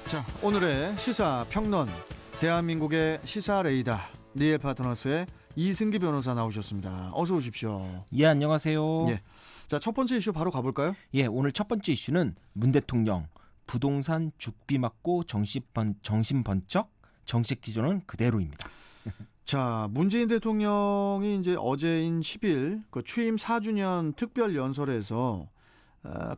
자, 오늘의 시사 평론, 대한민국의 시사 레이더 리엘 파트너스의 이승기 변호사 나오셨습니다. 어서 오십시오. 예, 안녕하세요. 예. 자, 첫 번째 이슈 바로 가볼까요? 예, 오늘 첫 번째 이슈는 문 대통령 부동산 죽비 맞고 정신 번쩍, 정책 기조는 그대로입니다. 자, 문재인 대통령이 이제 어제인 10일 그 취임 4주년 특별 연설에서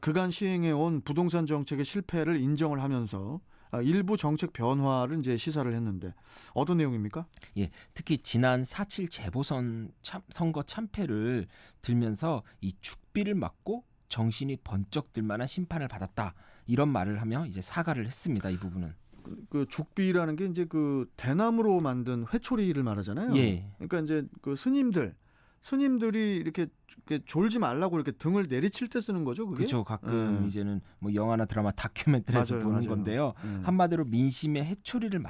그간 시행해온 부동산 정책의 실패를 인정을 하면서 일부 정책 변화를 이제 시사를 했는데 어떤 내용입니까? 예, 특히 지난 4.7 재보선 선거 참패를 들면서 이 죽비를 맞고 정신이 번쩍 들 만한 심판을 받았다, 이런 말을 하며 이제 사과를 했습니다. 이 부분은. 그 죽비라는 게 이제 그 대나무로 만든 회초리를 말하잖아요. 예. 그러니까 이제 그 스님들이 이렇게 졸지 말라고 이렇게 등을 내리칠 때 쓰는 거죠, 그게? 그렇죠. 가끔 이제는 뭐 영화나 드라마, 다큐멘터리에서 보는 맞아요. 건데요. 한마디로 민심의 해초리를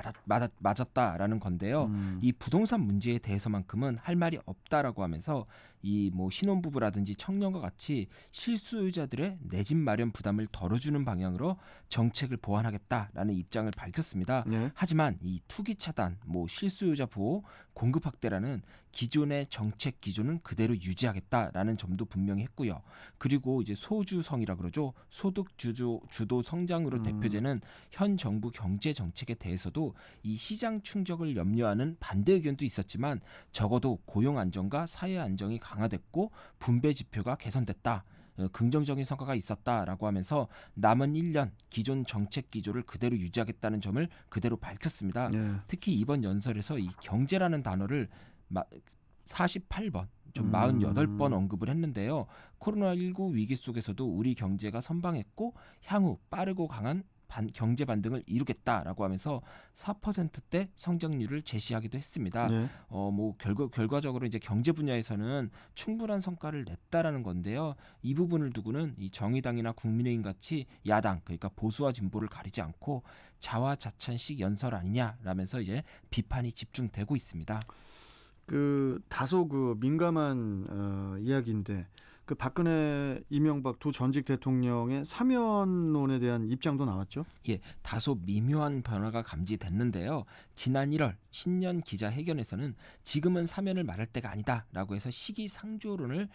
맞았다라는 건데요. 이 부동산 문제에 대해서만큼은 할 말이 없다라고 하면서 이 뭐 신혼부부라든지 청년과 같이 실수요자들의 내 집 마련 부담을 덜어주는 방향으로 정책을 보완하겠다라는 입장을 밝혔습니다. 네. 하지만 이 투기 차단, 뭐 실수요자 보호, 공급 확대라는 기존의 정책 기조는 그대로 유지하겠다라는 점도 분명히 했고요. 그리고 이제 소주성이라 그러죠. 소득 주도 성장으로 대표되는 현 정부 경제 정책에 대해서도 이 시장 충격을 염려하는 반대 의견도 있었지만 적어도 고용 안정과 사회 안정이 강화됐고 분배 지표가 개선됐다, 긍정적인 성과가 있었다라고 하면서 남은 1년 기존 정책 기조를 그대로 유지하겠다는 점을 그대로 밝혔습니다. 네. 특히 이번 연설에서 이 경제라는 단어를 48번, 좀 48번 언급을 했는데요. 코로나19 위기 속에서도 우리 경제가 선방했고 향후 빠르고 강한 경제 반등을 이루겠다라고 하면서 4%대 성장률을 제시하기도 했습니다. 네. 뭐 결과적으로 이제 경제 분야에서는 충분한 성과를 냈다라는 건데요. 이 부분을 두고는 이 정의당이나 국민의힘 같이 야당, 그러니까 보수와 진보를 가리지 않고 자화자찬식 연설 아니냐라면서 이제 비판이 집중되고 있습니다. 그 다소 그 민감한 이야기인데 그 박근혜, 이명박 두 전직 대통령의 사면론에 대한 입장도 나왔죠. 예, 다소 미묘한 변화가 감지됐는데요. 지난 1월 신년 기자회견에서는 지금은 사면을 말할 때가 아니다라고 해서 시기상조론을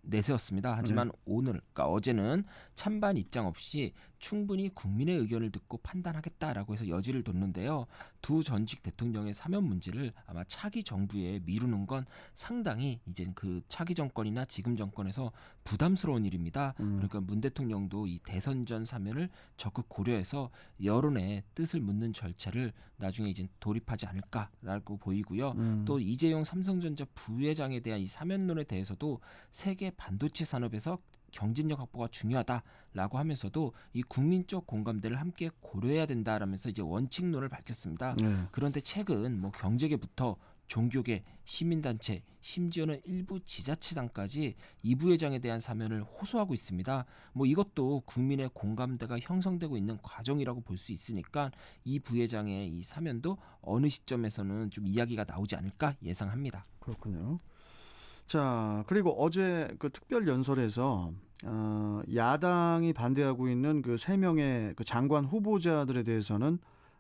내세웠습니다. 하지만 오늘, 그러니까 어제는 찬반 입장 없이 충분히 국민의 의견을 듣고 판단하겠다라고 해서 여지를 뒀는데요. 두 전직 대통령의 사면 문제를 아마 차기 정부에 미루는 건 상당히 이제 그 차기 정권이나 지금 정권에서 부담스러운 일입니다. 그러니까 문 대통령도 이 대선 전 사면을 적극 고려해서 여론의 뜻을 묻는 절차를 나중에 이제 돌입하지 않을까라고 보이고요. 또 이재용 삼성전자 부회장에 대한 이 사면론에 대해서도 세계 반도체 산업에서 경쟁력 확보가 중요하다라고 하면서도 이 국민적 공감대를 함께 고려해야 된다라면서 이제 원칙론을 밝혔습니다. 그런데 최근 뭐 경제계부터 종교계, 시민단체, 심지어는 일부 지자체당까지 이 부회장에 대한 사면을 호소하고 있습니다. 뭐 이것도 국민의 공감대가 형성되고 있는 과정이라고 볼 수 있으니까 이 부회장의 이 사면도 어느 시점에서는 좀 이야기가 나오지 않을까 예상합니다. 그렇군요. 자, 그리고 어제 그 특별 연설에서 야당이 반대하고 있는 그 3명의 그 장관 후보자들에 대해서는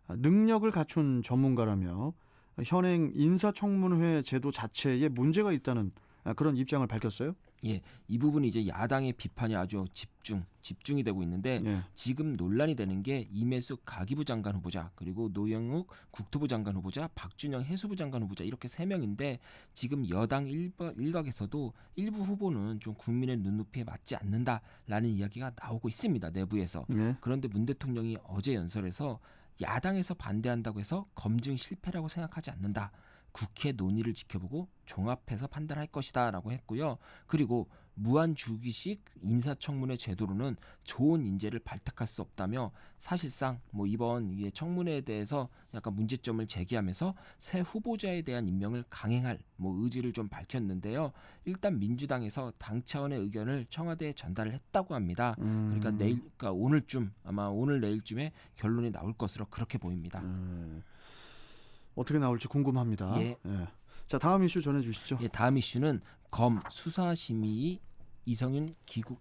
능력을 갖춘 전문가라며 현행 인사청문회 제도 자체에 문제가 있다는 그런 입장을 밝혔어요. 예, 이 부분이 이제 야당의 비판이 아주 집중이 되고 있는데 지금 논란이 되는 게 이매숙 가기부 장관 후보자, 그리고 노영욱 국토부 장관 후보자, 박준영 해수부 장관 후보자, 이렇게 3명인데 지금 여당 일각에서도 일부 후보는 좀 국민의 눈높이에 맞지 않는다라는 이야기가 나오고 있습니다, 내부에서. 그런데 문 대통령이 어제 연설에서 야당에서 반대한다고 해서 검증 실패라고 생각하지 않는다, 국회 논의를 지켜보고 종합해서 판단할 것이다 라고 했고요. 그리고 무한주기식 인사청문회 제도로는 좋은 인재를 발탁할 수 없다며 사실상 뭐 이번 청문회에 대해서 약간 문제점을 제기하면서 새 후보자에 대한 임명을 강행할 뭐 의지를 좀 밝혔는데요. 일단 민주당에서 당 차원의 의견을 청와대에 전달을 했다고 합니다. 그러니까 오늘 내일쯤에 결론이 나올 것으로 그렇게 보입니다. 어떻게 나올지 궁금합니다. 예. 자, 다음 이슈 전해주시죠. 예, 다음 이슈는 검 수사심의 이성윤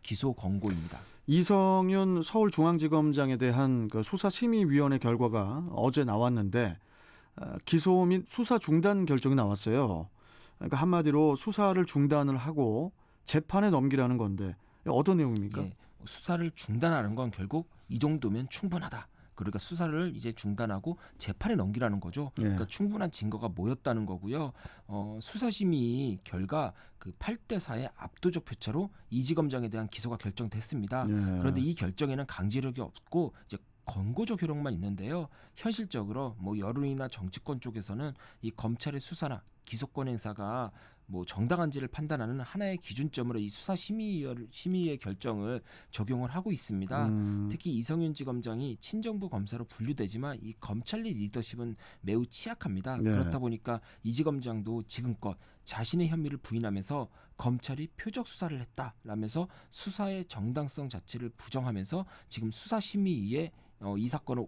기소 권고입니다. 이성윤 서울중앙지검장에 대한 그 수사심의위원회 결과가 어제 나왔는데 기소 및 수사 중단 결정이 나왔어요. 그러니까 한마디로 수사를 중단을 하고 재판에 넘기라는 건데 어떤 내용입니까? 예, 수사를 중단하는 건 결국 이 정도면 충분하다. 그러니까 수사를 이제 중단하고 재판에 넘기라는 거죠. 예. 그러니까 충분한 증거가 모였다는 거고요. 수사심의 결과 그 8대4의 압도적 표차로 이지검장에 대한 기소가 결정됐습니다. 예. 그런데 이 결정에는 강제력이 없고 이제 권고적 효력만 있는데요. 현실적으로 뭐 여론이나 정치권 쪽에서는 이 검찰의 수사나 기소권 행사가 뭐 정당한지를 판단하는 하나의 기준점으로 이 수사심의의 결정을 적용을 하고 있습니다. 특히 이성윤 지검장이 친정부 검사로 분류되지만 이 검찰의 리더십은 매우 취약합니다. 네. 그렇다 보니까 이 지검장도 지금껏 자신의 혐의를 부인하면서 검찰이 표적 수사를 했다라면서 수사의 정당성 자체를 부정하면서 지금 수사심의위에 이 사건을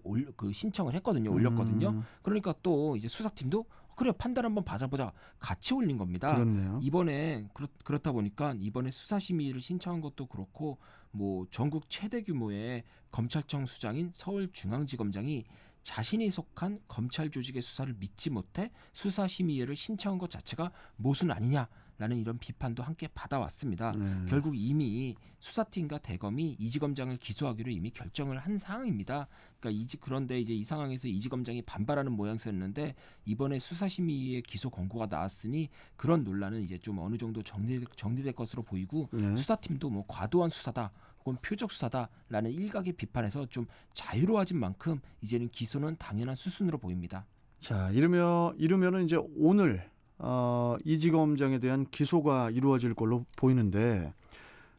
신청을 했거든요. 올렸거든요. 그러니까 또 이제 수사팀도 그래 판단 한번 받아보자 같이 올린 겁니다. 그렇네요. 이번에 그렇다 보니까 이번에 수사심의를 신청한 것도 그렇고 뭐 전국 최대 규모의 검찰청 수장인 서울중앙지검장이 자신이 속한 검찰 조직의 수사를 믿지 못해 수사심의를 신청한 것 자체가 모순 아니냐라는 이런 비판도 함께 받아왔습니다. 결국 이미 수사팀과 대검이 이지검장을 기소하기로 이미 결정을 한 상황입니다. 그러니까 그런데 이제 이 상황에서 이지검장이 반발하는 모양새였는데 이번에 수사심의의 기소 권고가 나왔으니 그런 논란은 이제 좀 어느 정도 정리될 것으로 보이고 수사팀도 뭐 과도한 수사다. 혹은 표적 수사다라는 일각의 비판에서 좀 자유로워진 만큼 이제는 기소는 당연한 수순으로 보입니다. 자, 이르면은 이제 오늘 이지검장에 대한 기소가 이루어질 걸로 보이는데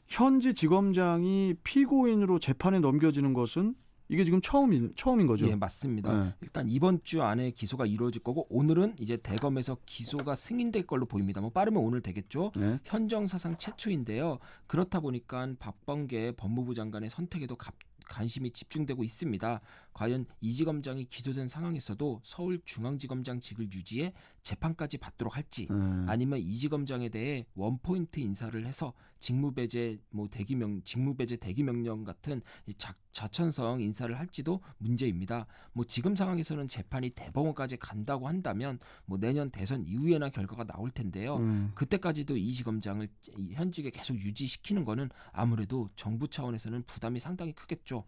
현지 지검장이 피고인으로 재판에 넘겨지는 것은 이게 지금 처음인 거죠? 예, 맞습니다. 일단 이번 주 안에 기소가 이루어질 거고 오늘은 이제 대검에서 기소가 승인될 걸로 보입니다. 뭐 빠르면 오늘 되겠죠. 현정 사상 최초인데요. 그렇다 보니까 박범계 법무부 장관의 선택에도 관심이 집중되고 있습니다. 과연 이지검장이 기소된 상황에서도 서울중앙지검장직을 유지해 재판까지 받도록 할지 아니면 이지검장에 대해 원포인트 인사를 해서 직무배제 대기 명령 같은 자천성 인사를 할지도 문제입니다. 뭐 지금 상황에서는 재판이 대법원까지 간다고 한다면 뭐 내년 대선 이후에나 결과가 나올 텐데요. 그때까지도 이지검장을 현직에 계속 유지시키는 거는 아무래도 정부 차원에서는 부담이 상당히 크겠죠.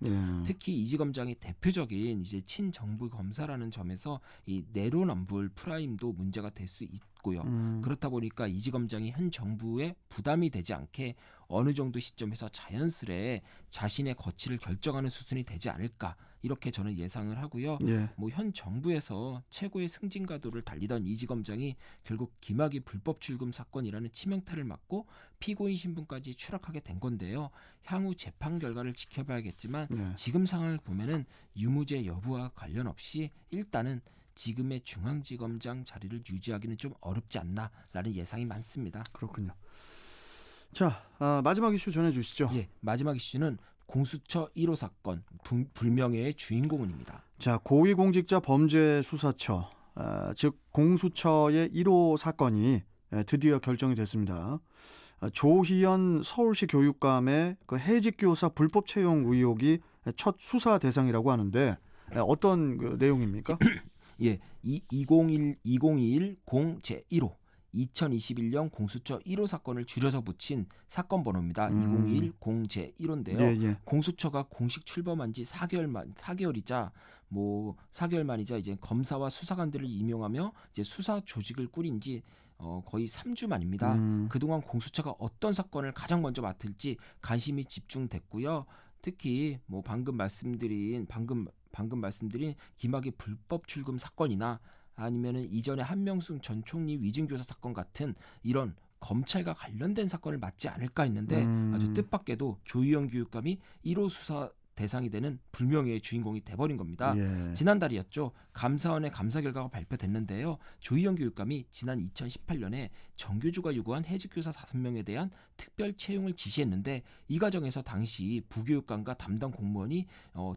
특히 이지검장이 대표적인 이제 친정부 검사라는 점에서 이 내로남불 프라임도 문제가 될 수 있고요. 그렇다 보니까 이지검장이 현 정부에 부담이 되지 않게 어느 정도 시점에서 자연스레 자신의 거취를 결정하는 수순이 되지 않을까 이렇게 저는 예상을 하고요. 뭐 현 정부에서 최고의 승진가도를 달리던 이지검장이 결국 김학의 불법 출금 사건이라는 치명타를 맞고 피고인 신분까지 추락하게 된 건데요. 향후 재판 결과를 지켜봐야겠지만 지금 상황을 보면은 유무죄 여부와 관련 없이 일단은 지금의 중앙지검장 자리를 유지하기는 좀 어렵지 않나라는 예상이 많습니다. 그렇군요. 자, 마지막 이슈 전해주시죠. 예, 마지막 이슈는 공수처 1호 사건 불명예의 주인공은입니다. 자, 고위공직자 범죄수사처, 즉 공수처의 1호 사건이 드디어 결정이 됐습니다. 조희연 서울시 교육감의 그 해직교사 불법 채용 의혹이 첫 수사 대상이라고 하는데 어떤 그 내용입니까? 예, 2021-0제1호 2021년 공수처 1호 사건을 줄여서 붙인 사건 번호입니다. 2010제1호인데요. 공수처가 공식 출범한 지 4개월이자 뭐 4개월 만이자 이제 검사와 수사관들을 임용하며 이제 수사 조직을 꾸린 지 거의 3주 만입니다. 그동안 공수처가 어떤 사건을 가장 먼저 맡을지 관심이 집중됐고요. 특히 뭐 방금 말씀드린 김학의 불법 출금 사건이나 아니면은 이전에 한명숙 전 총리 위증교사 사건 같은 이런 검찰과 관련된 사건을 맡지 않을까 했는데 아주 뜻밖에도 조희연 교육감이 1호 수사 대상이 되는 불명예의 주인공이 돼버린 겁니다. 지난달이었죠. 감사원의 감사 결과가 발표됐는데요. 조희연 교육감이 지난 2018년에 정교조가 요구한 해직교사 5명에 대한 특별 채용을 지시했는데 이 과정에서 당시 부교육감과 담당 공무원이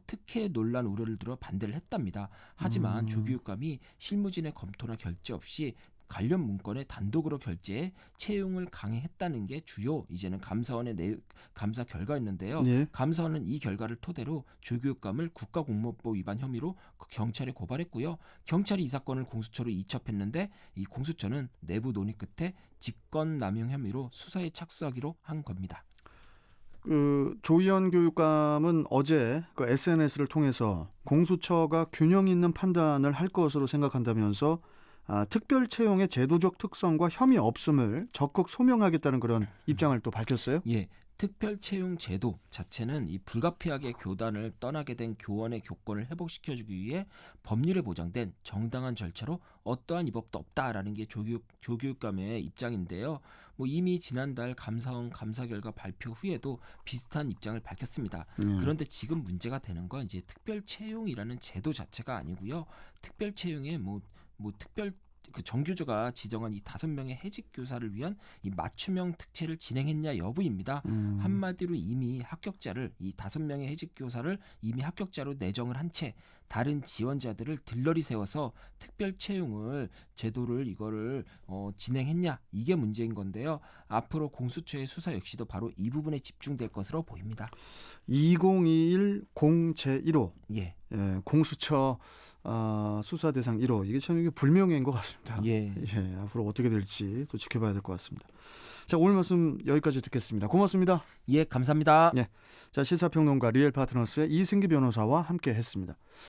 특혜 논란 우려를 들어 반대를 했답니다. 하지만 조 교육감이 실무진의 검토나 결재 없이 관련 문건에 단독으로 결재해 채용을 강행했다는 게 주요 이제는 감사원의 감사 결과였는데요. 예. 감사원은 이 결과를 토대로 조교육감을 국가공무원법 위반 혐의로 경찰에 고발했고요. 경찰이 이 사건을 공수처로 이첩했는데 이 공수처는 내부 논의 끝에 직권남용 혐의로 수사에 착수하기로 한 겁니다. 그 조희연 교육감은 어제 그 SNS를 통해서 공수처가 균형 있는 판단을 할 것으로 생각한다면서 특별 채용의 제도적 특성과 혐의 없음을 적극 소명하겠다는 그런 입장을 또 밝혔어요. 예, 특별 채용 제도 자체는 이 불가피하게 교단을 떠나게 된 교원의 교권을 회복시켜주기 위해 법률에 보장된 정당한 절차로 어떠한 위법도 없다라는 게 조교육감의 입장인데요. 뭐 이미 지난달 감사원 감사 결과 발표 후에도 비슷한 입장을 밝혔습니다. 그런데 지금 문제가 되는 건 이제 특별 채용이라는 제도 자체가 아니고요. 특별 채용에 뭐 특별 그 정교조가 지정한 이 5명의 해직 교사를 위한 이 맞춤형 특채를 진행했냐 여부입니다. 한마디로 이미 합격자를 이 5명의 해직 교사를 이미 합격자로 내정을 한 채 다른 지원자들을 들러리 세워서 특별 채용을 제도를 이거를 진행했냐 이게 문제인 건데요. 앞으로 공수처의 수사 역시도 바로 이 부분에 집중될 것으로 보입니다. 2021 공제 1호 예, 공수처 수사 대상 1호 이게 참 이게 불명예인 것 같습니다. 예. 예, 앞으로 어떻게 될지 또 지켜봐야 될 것 같습니다. 자, 오늘 말씀 여기까지 듣겠습니다. 고맙습니다. 예, 감사합니다. 자, 시사평론가 리얼 파트너스의 이승기 변호사와 함께했습니다.